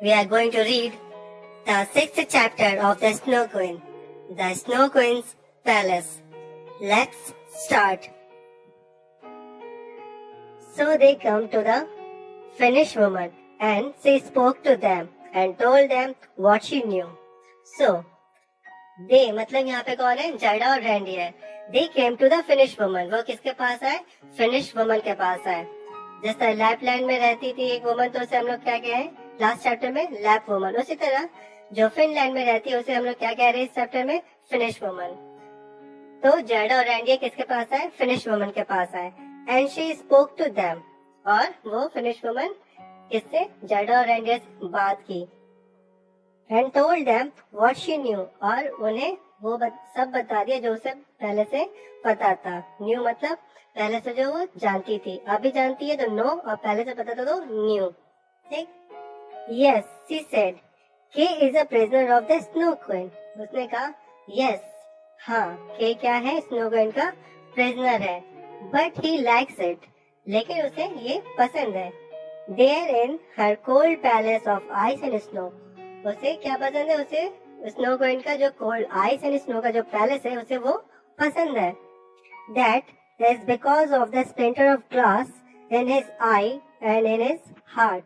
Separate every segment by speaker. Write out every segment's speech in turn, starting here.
Speaker 1: we are going to read the 6th chapter of the Snow Queen, the Snow Queen's Palace. Let's start. So they come to the Finnish woman, and she spoke to them and told them what she knew. So they मतलब यहाँ पे कौन है? जर्डा और reindeer. They came to the Finnish woman. वो किसके पास आए? Finish woman के पास आए. जिस तरह लैपलैंड में रहती थी एक वुमन, तो उसे हम लोग क्या कहे लास्ट चैप्टर में? Lap woman. उसी तरह जो फिनलैंड में रहती है उसे हम लोग क्या कह रहे हैं इस चैप्टर में? Finish woman. तो जर्डा और रेंडियर किसके पास आए? फिनिश वुमन के पास आए. And she spoke to them. और वो फिनिश वुमन किससे? जर्डा और रेंडियर से बात की. And told them what she knew. और उन्हें वो सब बता दिया जो उसे पहले से पता था. न्यू मतलब पहले से जो वो जानती थी. अभी जानती है तो नो, और पहले से पता था तो न्यू. ठीक. Yes she said Kay is a prisoner of the Snow Queen. उसने कहा यस, हाँ, के क्या है? स्नो क्वीन का प्रिजनर है. But he likes it. लेकिन उसे ये पसंद है. There in her cold palace of ice and snow. उसे क्या पसंद है? उसे स्नो क्वीन का जो कोल्ड आइस एंड स्नो का जो पैलेस है उसे वो पसंद है. That is because of the splinter of glass in his I and in his heart.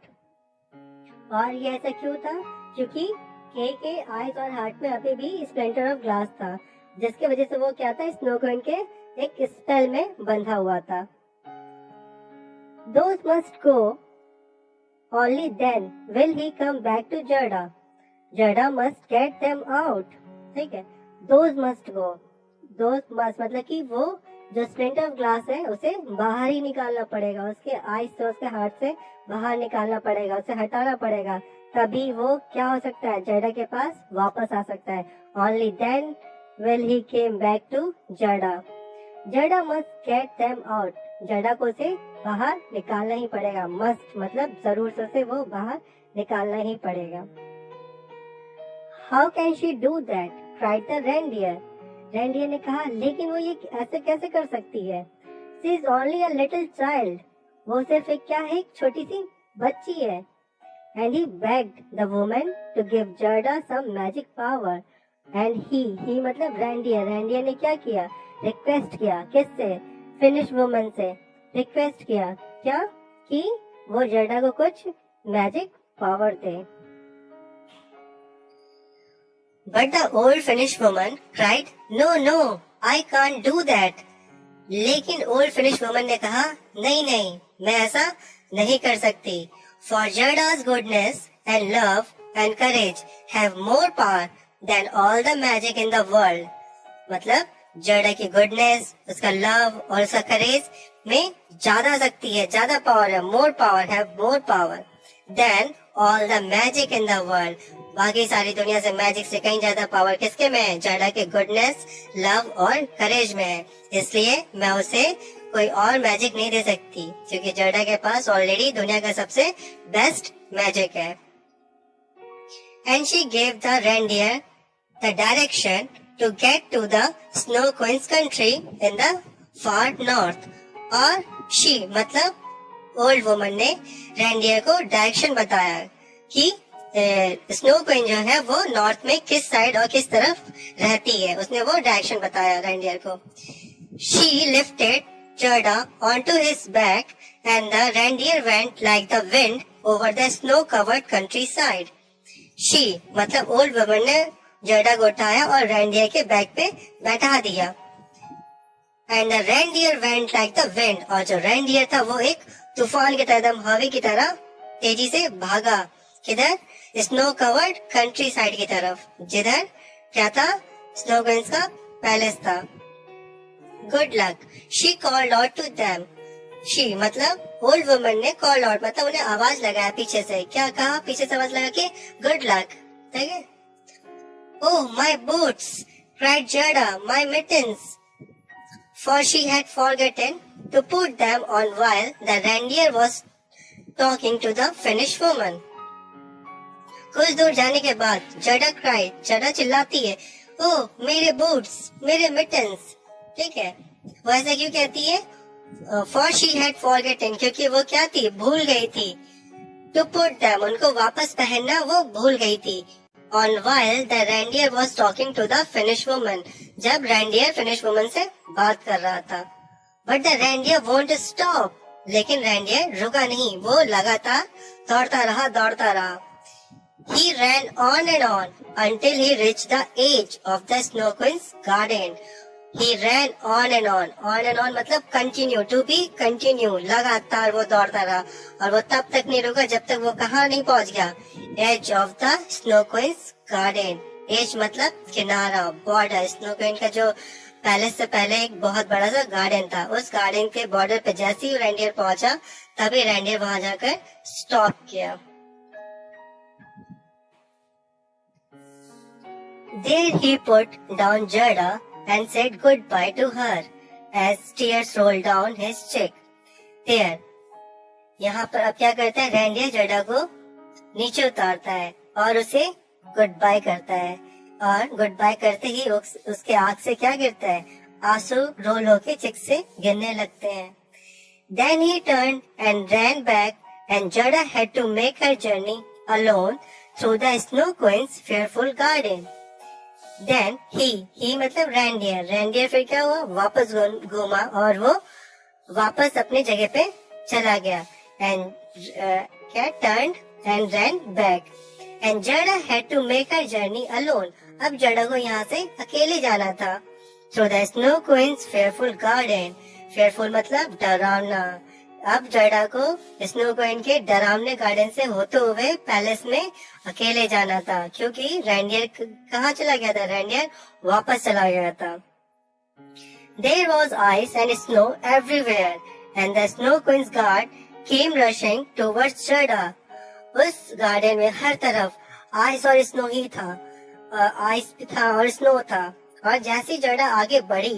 Speaker 1: और ये ऐसा क्यों था? क्योंकि के आइस और हार्ट में अभी भी स्प्लिंटर ऑफ ग्लास था, जिसकी वजह से वो क्या था? स्नो क्वीन के एक स्पेल में बंधा हुआ था. Those must go. Only then will he come back to Jarda. Jarda must get them out. ठीक है. Those must go. Those must मतलब कि वो जो स्प्लिंटर ऑफ ग्लास है उसे बाहर ही निकालना पड़ेगा. उसके आइस से, उसके हार्ट से बाहर निकालना पड़ेगा, उसे हटाना पड़ेगा. तभी वो क्या हो सकता है? जर्डा के पास वापस आ सकता है. Only then will he came back to Jarda. Jarda must get them out. जर्डा को उसे बाहर निकालना ही पड़ेगा. मस्ट मतलब जरूर से उसे वो बाहर निकालना ही पड़ेगा. How can she do that? Cried the reindeer. Reindeer ने कहा लेकिन वो ये ऐसे कैसे कर सकती है? She is only a little child. वो सिर्फ एक क्या है? एक छोटी सी बच्ची है. And he begged the woman to give Gerda some magic power. And he मतलब रेंडियर. रेंडियर ने क्या किया? रिक्वेस्ट किया. किससे? फिनिश वुमन से रिक्वेस्ट किया. क्या? कि वो जर्डा को कुछ मैजिक पावर दे. But the old Finnish woman cried no no I can't do that. लेकिन ओल्ड फिनिश वुमन ने कहा नहीं नहीं, मैं ऐसा नहीं कर सकती. For Gerda's goodness and love and courage have more power than all the magic in the world. मतलब जर्डा की गुडनेस, उसका लव और उसका करेज में ज्यादा शक्ति है, ज्यादा पावर है. More power, have more power than all the magic in the world. बाकी सारी दुनिया से मैजिक से कहीं ज्यादा पावर किसके में है? जर्डा के गुडनेस, लव और करेज में है. इसलिए मैं उसे कोई और मैजिक नहीं दे सकती, क्योंकि जर्डा के पास ऑलरेडी दुनिया का सबसे बेस्ट मैजिक है. And she gave the reindeer the direction to get to the Snow Queen's country in the far north. और she मतलब ओल्ड वुमन ने रेंडियर को डायरेक्शन बताया कि स्नो क्वीन जो है वो नॉर्थ में किस साइड और किस तरफ रहती है. उसने वो डायरेक्शन बताया रेंडियर को. She lifted Jarda onto his back and the reindeer went like the wind over the snow-covered countryside. She मतलब ओल्ड वुमन ने जर्डा को उठाया और रेंडियर के बैक पे बैठा दिया. And the reindeer went like the wind. और जो रेंडियर था वो एक तूफान की तरह, एकदम हवा की तरह तेजी से भागा. किधर? स्नो कवर्ड कंट्री साइड की तरफ, जिधर क्या था? स्नो क्वींस का पैलेस था. Good luck she called out to them. She मतलब ओल्ड वुमन ने कॉल्ड आउट मतलब उन्हें आवाज लगाया पीछे से. क्या कहा? पीछे से आवाज लगा के गुड लक. ठीक है. Oh, my boots! cried Jarda, my mittens! For she had forgotten to put them on while the reindeer was talking to the Finnish woman. कुछ दूर जाने के बाद जर्डा cried, जर्डा चिल्लाती है, ओह मेरे बूट्स, मेरे मिटन्स. ठीक है. वो ऐसा क्यों कहती है? For she had forgotten, क्योंकि वो क्या थी? भूल गई थी. टू पुट देम, उनको वापस पहनना वो भूल गई थी। On while the reindeer was talking to the Finnish woman, जब रेंडियर फिनिश वुमन से बात कर रहा था। But the reindeer won't stop, लेकिन रेंडियर रुका नहीं, वो लगातार दौड़ता रहा। He ran on and on until he reached the edge of the Snow Queen's garden. He ran on and on मतलब continue, to be continue, लगातार वो दौड़ता रहा और वो तब तक नहीं रुका जब तक वो कहाँ नहीं पहुंच गया, edge of the Snow Queen's garden. edge मतलब किनारा, बॉर्डर। स्नो क्वीन का जो पैलेस से पहले एक बहुत बड़ा सा गार्डन था, उस गार्डन के बॉर्डर पे जैसे ही रेंडियर पहुंचा तभी रेंडियर वहां जाकर स्टॉप किया। There he put down Jada and said goodbye to her as tears rolled down his cheek. There, यहाँ पर अब क्या करता है, रेंडियर जडा को नीचे उतारता है और उसे गुड बाय करता है, और गुड बाय करते ही उसके आंख से क्या गिरता है, आंसू रोल होके चिक से गिरने लगते हैं। Then he turned and ran back and Jada had to make her journey alone through the Snow Queen's fearful garden. Then he मतलब रेंडियर फिर क्या हुआ, वापस घूमा और वो वापस अपनी जगह पे चला गया। एंड क्या turned and ran back and Jada had to make her journey alone. अब जड़ा को यहाँ से अकेले जाना था। through the Snow Queen's fearful garden, fearful मतलब डरावना। अब जड़ा को स्नो क्वीन के डरावने गार्डन से होते हुए पैलेस में अकेले जाना था, क्योंकि रेंडियर कहाँ चला गया था, रेंडियर वापस चला गया था। There was ice and snow everywhere and the Snow Queen's guard came rushing towards Jada. उस गार्डन में हर तरफ आइस और स्नो ही था, आइस था और स्नो था, और जैसी जड़ा आगे बढ़ी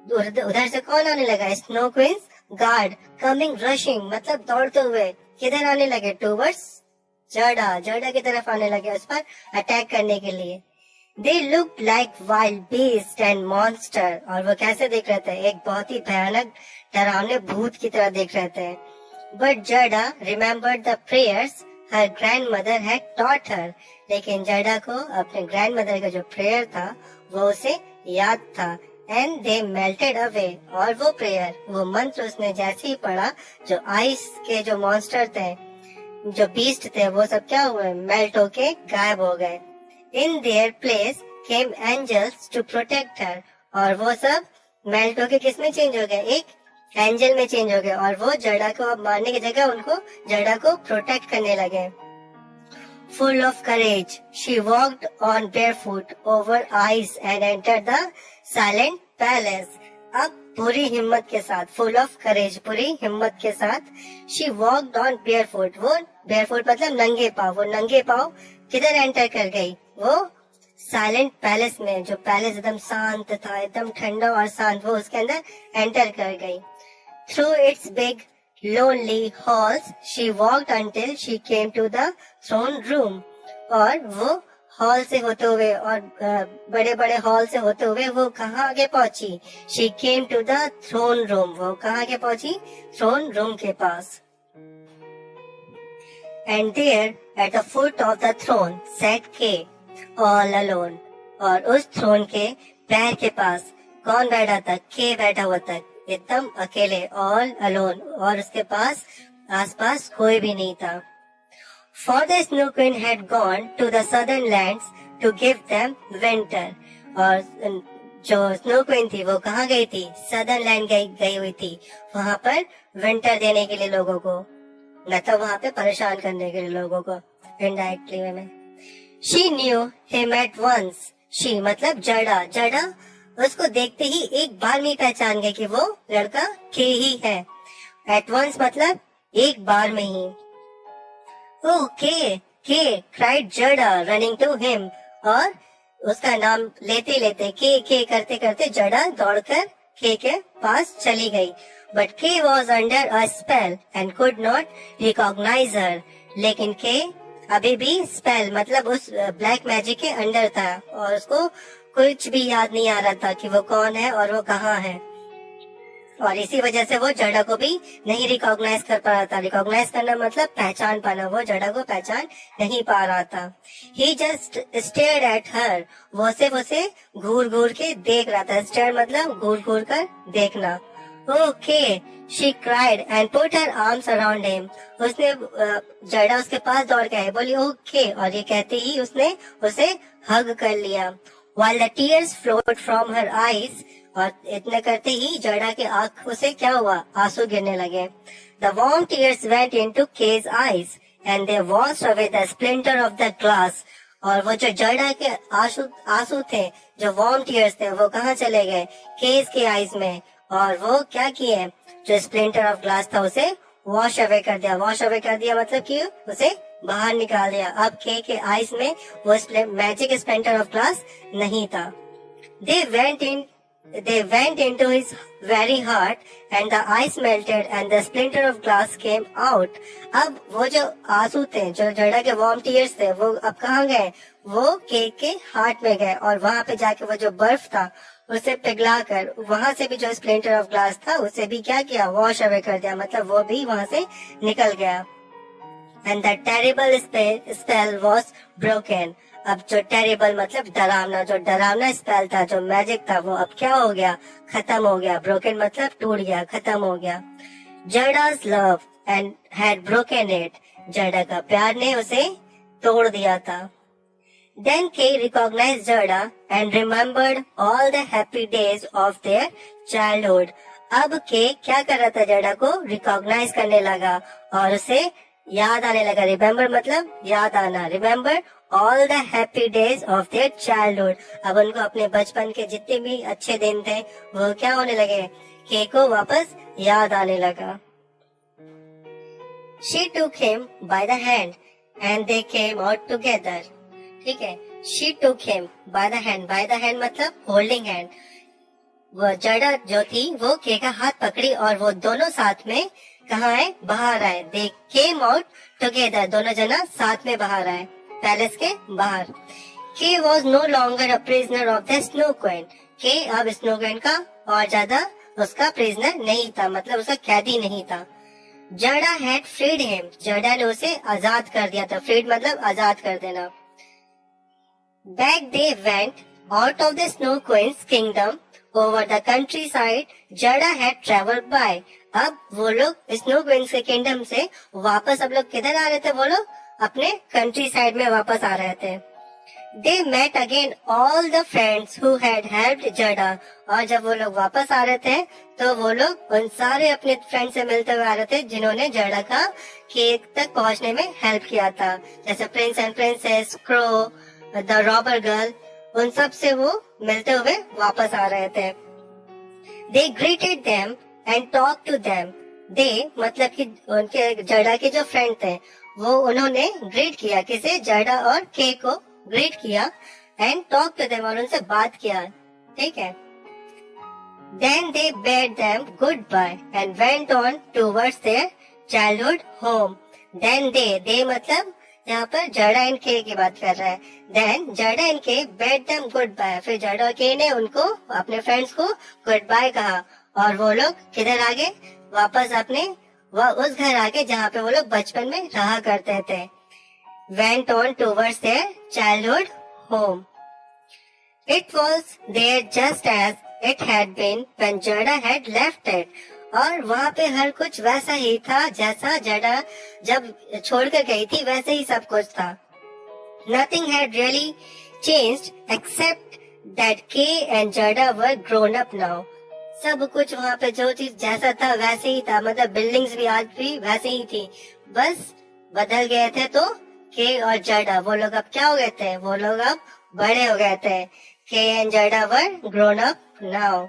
Speaker 1: उधर से कौन आने लगा, Snow Queen's guard coming rushing मतलब दौड़ते हुए किधर आने लगे, टूवर्ड्स जड़ा की तरफ आने लगे उस पर अटैक करने के लिए। They look like wild beast and monster, और वो कैसे दिख रहे थे, एक बहुत ही भयानक डरावने भूत की तरह दिख रहे थे। बट जड़ा remembered the prayers her grand mother had taught हर, लेकिन जड़ा को अपने ग्रैंड मदर का जो प्रेयर था वो उसे याद था। एंड दे मेल्टेड अवे, और वो प्रेयर, वो मंत्र उसने जैसे ही पढ़ा, जो आइस के जो मॉन्स्टर थे, जो बीस्ट थे, वो सब क्या हुए, मेल्ट होके गायब हो गए। In their place came angels to protect her, और वो सब मेल्ट होके किस में चेंज हो गए, एक एंजल में चेंज हो गए, और वो जड़ा को अब मारने की जगह उनको जड़ा को प्रोटेक्ट करने लगे। Full of courage, she walked on barefoot over ice and entered the silent palace. अब पूरी हिम्मत के साथ, full of courage, पूरी हिम्मत के साथ, she walked on barefoot. वो barefoot मतलब नंगे पाँव, वो नंगे पाँव किधर एंटर कर गई, वो साइलेंट पैलेस में, जो पैलेस एकदम शांत था, एकदम ठंडा और शांत, वो उसके अंदर एंटर कर गई। Through its big lonely halls she walked until she came to the throne room. और वो हॉल से होते हुए और बड़े बड़े हॉल से होते हुए वो कहाँ आगे पहुंची, she came to the throne room. वो कहाँ आगे पहुंची, throne room के पास। And there at the foot of the throne sat Kay all alone. और उस throne के पैर के पास कौन बैठा था, Kay बैठा हुआ था, एकदम अकेले, ऑल अलोन, और उसके पास आसपास कोई भी नहीं था। For the Snow Queen had gone to the southern lands to give them winter. और जो स्नो क्वीन थी वो कहाँ गई थी, सदर्न लैंड गई हुई थी, वहां पर विंटर देने के लिए लोगों को, मतलब वहां पे परेशान करने के लिए लोगों को इनडायरेक्टली वे में। She knew him at once. She मतलब जड़ा उसको देखते ही एक बार में पहचान गए कि वो लड़का के ही है। एट वंस मतलब एक बार में ही। ओह के क्राइड जड़ा रनिंग टू हिम, और उसका नाम लेते लेते के करते करते जड़ा दौड़कर के पास चली गई। But Kay was under a spell and could not recognise her, लेकिन के अभी भी स्पेल मतलब उस ब्लैक मैजिक के अंडर था और उसको कुछ भी याद नहीं आ रहा था कि वो कौन है और वो कहाँ है। और इसी वजह से वो जड़ा को भी नहीं रिकॉग्नाइज कर पा रहा था। रिकॉग्नाइज करना मतलब पहचान पाना, वो जड़ा को पहचान नहीं पा रहा था। ही जस्ट स्टेयर्ड एट हर, वो सिर्फ उसे घूर घूर के देख रहा था। स्टेयर मतलब घूर घूर कर देखना। Okay, she cried and put her arms around him, उसने जड़ा उसके पास दौड़ के आई, बोली ओके, और ये कहते ही उसने उसे हग कर लिया। While the tears flowed from her eyes, और इतने करते ही जड़ा के आंखों से क्या हुआ, आंसू गिरने लगे। The warm tears went into Kay's eyes and they washed away the splinter of the glass, और वो जो जड़ा के आंसू थे, जो वार्म टीयर्स थे, वो कहाँ चले गए, केस के आईज में, और वो क्या किए, जो स्प्लिंटर ऑफ ग्लास था उसे वॉश अवे कर दिया। वॉश अवे कर दिया मतलब कि उसे बाहर निकाल दिया। अब के आईज में वो मैजिक स्प्लिंटर ऑफ ग्लास नहीं था। They went into his very heart and the ice melted and the splinter of glass came out. अब वो जो आंसू थे, जो जड़ा के वार्म टीयर्स थे, वो अब कहाँ गए, वो केक के हार्ट में गए, और वहां पे जाके वो जो बर्फ था उसे पिघलाकर वहां से भी जो स्प्लिंटर ऑफ ग्लास था उसे भी क्या किया, वॉश अवे कर दिया, मतलब वो भी वहां से निकल गया। And the terrible spell was broken. अब जो टेरिबल मतलब डरावना, जो डरावना स्पेल था, जो मैजिक था, वो अब क्या हो गया, खत्म हो गया। ब्रोकन मतलब टूट गया, खत्म हो गया। जडा's love and had broken it, जड़ा का प्यार ने उसे तोड़ दिया था। Then Kay recognized Jada and remembered all the happy days of their childhood. अब के क्या कर रहा था, जड़ा को रिकॉग्नाइज करने लगा और उसे याद आने लगा। रिमेम्बर मतलब याद आना। Remember all the happy days of their childhood, अब उनको अपने बचपन के जितने भी अच्छे दिन थे वो क्या होने लगे, के को वापस याद आने लगा। She took him by the hand and they came out together. ठीक है, She took him by the hand. By the hand मतलब holding hand. वो जड़ा जो थी वो के का हाथ पकड़ी और वो दोनों साथ में कहाँ आए, बाहर आए। They came out together, दोनों जना साथ में बाहर आए, पैलेस के बाहर। Kay was no longer a prisoner of the Snow Queen. Kay अब स्नो क्वीन का और ज्यादा उसका प्रिजनर नहीं था, मतलब उसका कैदी नहीं था। जड़ा had freed him, जड़ा ने उसे आजाद कर दिया था। फ्रीड मतलब आजाद कर देना। Back they went out of the Snow Queen's kingdom over the countryside Jada had traveled by. अब वो लोग स्नो क्वीन के किंगडम से वापस अब लोग किधर आ रहे थे, वो लोग अपने कंट्री साइड में वापस आ रहे थे। They met again all the friends who had helped Jada. और जब वो लोग वापस आ रहे थे तो वो लोग उन सारे अपने फ्रेंड से मिलते हुए आ रहे थे जिन्होंने जड़ा का केक तक पहुंचने में हेल्प किया था, जैसे Prince and princess, crow, the robber girl, उन सब से वो मिलते हुए वापस आ रहे थे। They greeted them and talked to them. They मतलब कि उनके जड़ा के जो फ्रेंड थे वो उन्होंने ग्रीट किया, किसे, जड़ा और के को ग्रीट किया, एंड टॉक टू देम, और उनसे बात किया। ठीक है। Then they bade them goodbye and went on towards their childhood home. Then they मतलब यहाँ पर जड़ा एंड के की बात कर रहा है। Then जड़ा एंड के bade them goodbye, फिर जड़ा और के ने उनको, अपने फ्रेंड्स को गुड बाय कहा, और वो लोग किधर आगे, वापस अपने उस घर आगे जहाँ पे वो लोग बचपन में रहा करते थे। Went on towards their childhood home. It was there just as it had been when Jada had left it. और वहाँ पे हर कुछ वैसा ही था जैसा जड़ा जब छोड़कर गई थी, वैसे ही सब कुछ था। Nothing had really changed except that Kay and Jada were grown up now. सब कुछ वहाँ पे जो चीज जैसा था वैसे ही था, मतलब बिल्डिंग्स भी आज भी वैसे ही थी, बस बदल गए थे। तो के और जड़ा वो लोग अब क्या हो गए थे, वो लोग अब बड़े हो गए थे। के एंड जड़ा वर grown up now,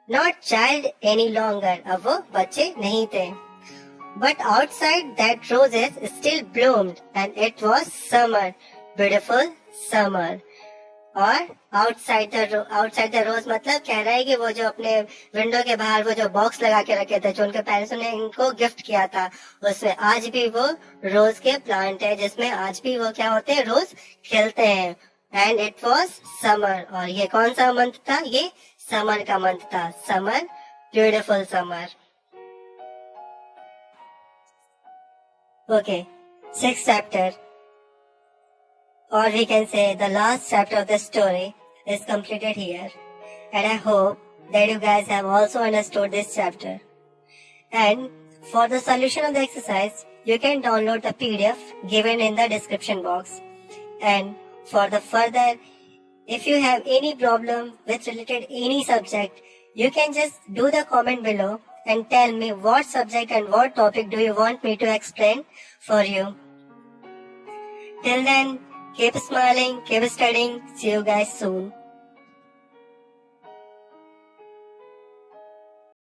Speaker 1: not child any longer, अब वो बच्चे नहीं थे। But outside that roses still bloomed and it was summer, beautiful summer. और आउटसाइड द रोज मतलब कह रहा है कि वो जो अपने विंडो के बाहर वो जो बॉक्स लगा के रखे थे, जो उनके पेरेंट्स ने इनको गिफ्ट किया था, उसमें आज भी वो रोज के प्लांट है, जिसमें आज भी वो क्या होते हैं, रोज खिलते हैं। एंड इट वाज समर, और ये कौन सा मंथ था, ये समर का मंथ था, summer beautiful summer. Okay, sixth chapter, or we can say the last chapter of the story is completed here. And I hope that you guys have also understood this chapter. And for the solution of the exercise, you can download the PDF given in the description box. And for the further, if you have any problem with related any subject, you can just do the comment below and tell me what subject and what topic do you want me to explain for you. Till then, keep smiling, keep studying. See you guys soon.